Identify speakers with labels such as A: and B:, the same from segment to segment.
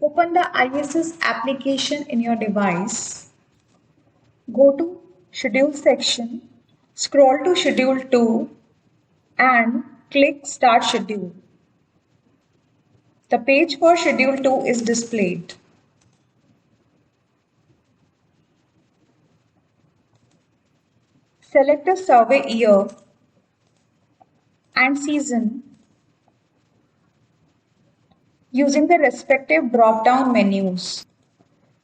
A: Open the ISS application in your device. Go to Schedule section, scroll to Schedule 2 and click Start Schedule. The page for Schedule 2 is displayed. Select a survey year and season using the respective drop-down menus.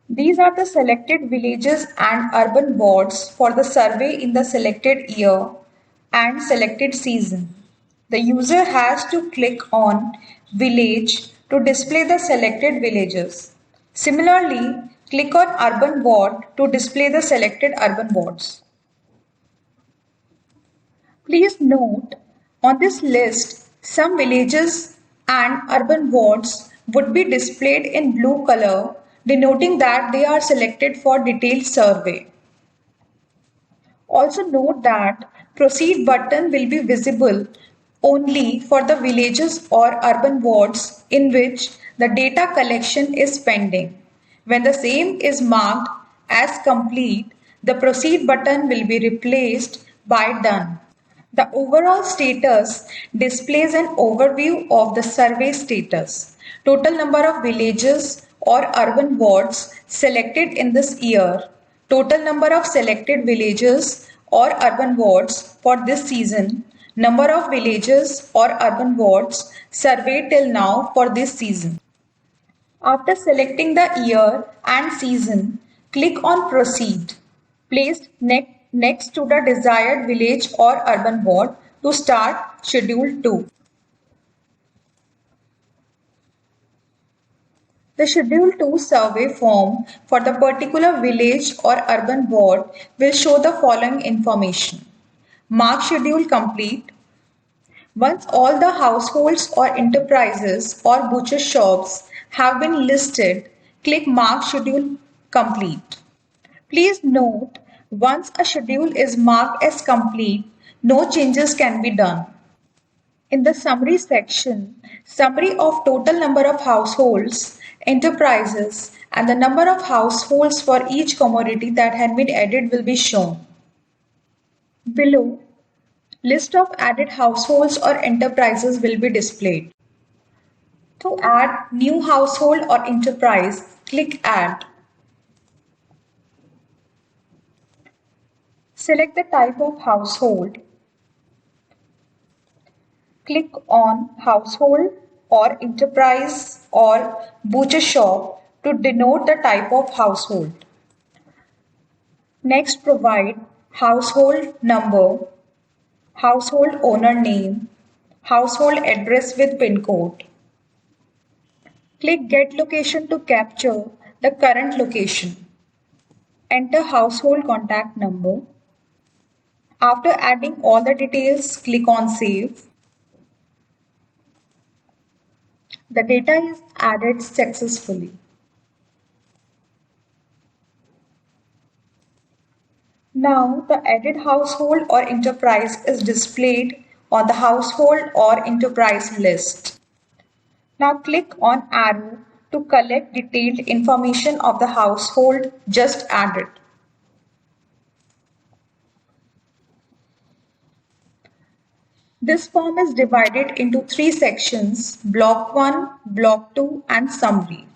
A: These are the selected villages and urban wards for the survey in the selected year and selected season. The user has to click on Village to display the selected villages. Similarly, click on Urban Ward to display the selected urban wards. Please note, on this list, some villages and urban wards would be displayed in blue color, denoting that they are selected for detailed survey. Also note that Proceed button will be visible only for the villages or urban wards in which the data collection is pending. When the same is marked as complete, the Proceed button will be replaced by Done. The overall status displays an overview of the survey status, total number of villages or urban wards selected in this year, total number of selected villages or urban wards for this season, number of villages or urban wards surveyed till now for this season. After selecting the year and season, click on Proceed, placed next to the desired village or urban ward to start Schedule 2. The Schedule 2 survey form for the particular village or urban ward will show the following information. Mark schedule complete. Once all the households or enterprises or butcher shops have been listed, click Mark Schedule Complete. Please note, once a schedule is marked as complete, no changes can be done. In the summary section, summary of total number of households, enterprises, and the number of households for each commodity that had been added will be shown. Below, list of added households or enterprises will be displayed. To add new household or enterprise, click Add. Select the type of household. Click on Household or Enterprise or Butcher Shop to denote the type of household. Next, provide household number, household owner name, household address with PIN code. Click Get Location to capture the current location. Enter household contact number. After adding all the details, click on Save. The data is added successfully. Now the added household or enterprise is displayed on the household or enterprise list. Now click on arrow to collect detailed information of the household just added. This form is divided into three sections: Block 1, Block 2 and Summary.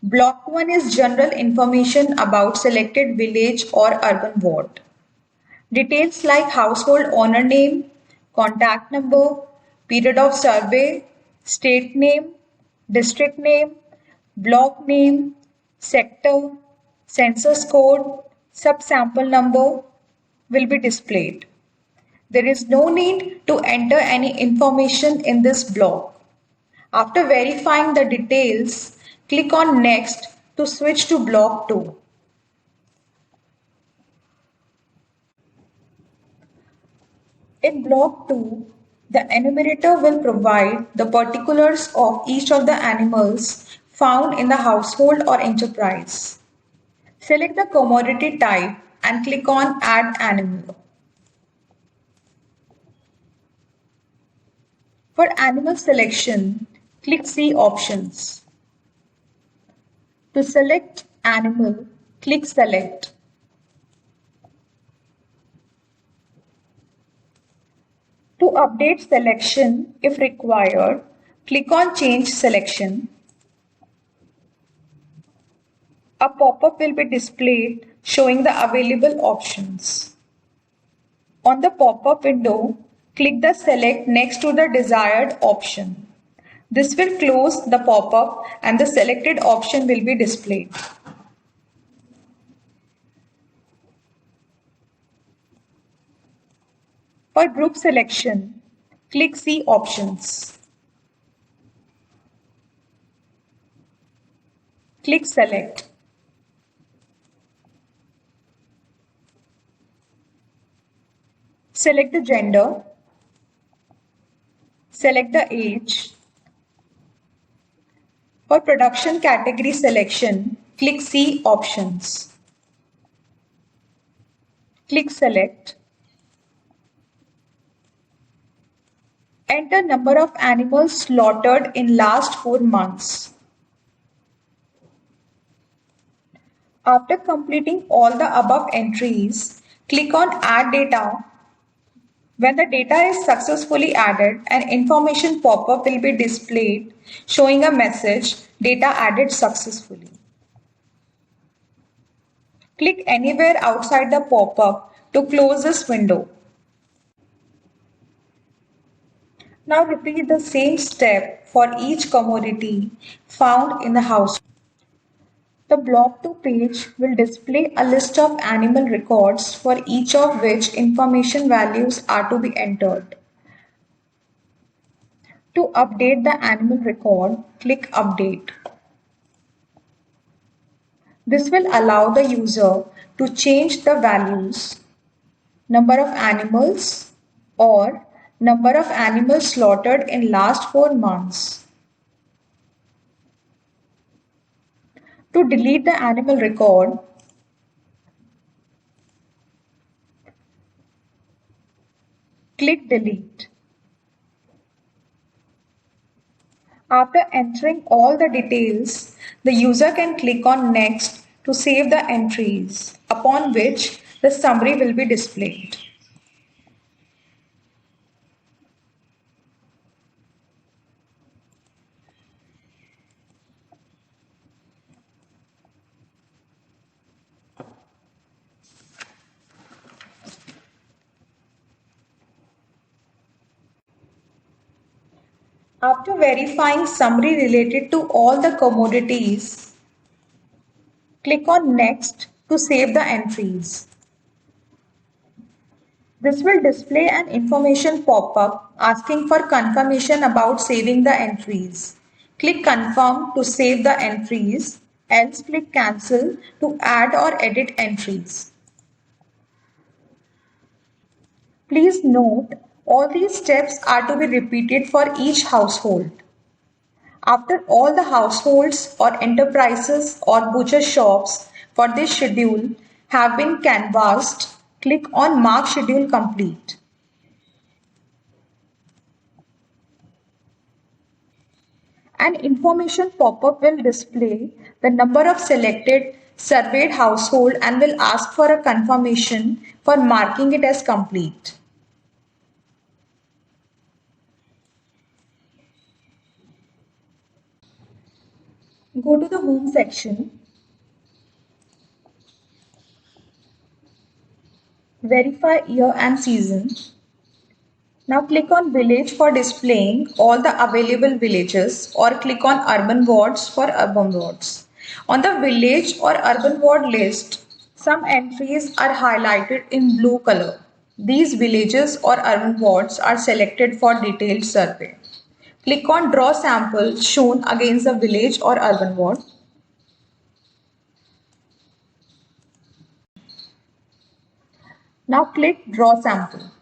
A: Block 1 is general information about selected village or urban ward. Details like household owner name, contact number, period of survey, state name, district name, block name, sector, census code, subsample number will be displayed. There is no need to enter any information in this block. After verifying the details, click on Next to switch to Block 2. In Block 2, the enumerator will provide the particulars of each of the animals found in the household or enterprise. Select the commodity type and click on Add Animal. For animal selection, click See Options. To select animal, click Select. To update selection, if required, click on Change Selection. A pop-up will be displayed showing the available options. On the pop-up window, click the Select next to the desired option. This will close the pop-up and the selected option will be displayed. For group selection, click See Options. Click Select. Select the gender. Select the age. For production category selection, click See Options. Click Select. Enter number of animals slaughtered in last 4 months. After completing all the above entries, click on Add Data. When the data is successfully added, an information pop-up will be displayed showing a message, Data added successfully. Click anywhere outside the pop-up to close this window. Now repeat the same step for each commodity found in the house. The Block 2 page will display a list of animal records for each of which information values are to be entered. To update the animal record, click Update. This will allow the user to change the values, number of animals, or number of animals slaughtered in last 4 months. To delete the animal record, click Delete. After entering all the details, the user can click on Next to save the entries, upon which the summary will be displayed. After verifying summary related to all the commodities, click on Next to save the entries. This will display an information pop-up asking for confirmation about saving the entries. Click Confirm to save the entries, else click Cancel to add or edit entries. Please note, all these steps are to be repeated for each household. After all the households or enterprises or butcher shops for this schedule have been canvassed, click on Mark Schedule Complete. An information pop-up will display the number of selected surveyed household and will ask for a confirmation for marking it as complete. Go to the Home section, verify year and season. Now click on Village for displaying all the available villages, or click on Urban Wards for urban wards. On the village or urban ward list, some entries are highlighted in blue color. These villages or urban wards are selected for detailed survey. Click on Draw Sample shown against the village or urban ward. Now click Draw Sample.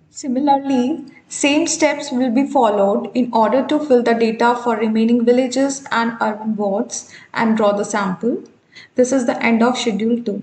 A: Similarly, same steps will be followed in order to fill the data for remaining villages and urban wards and draw the sample. This is the end of Schedule 2.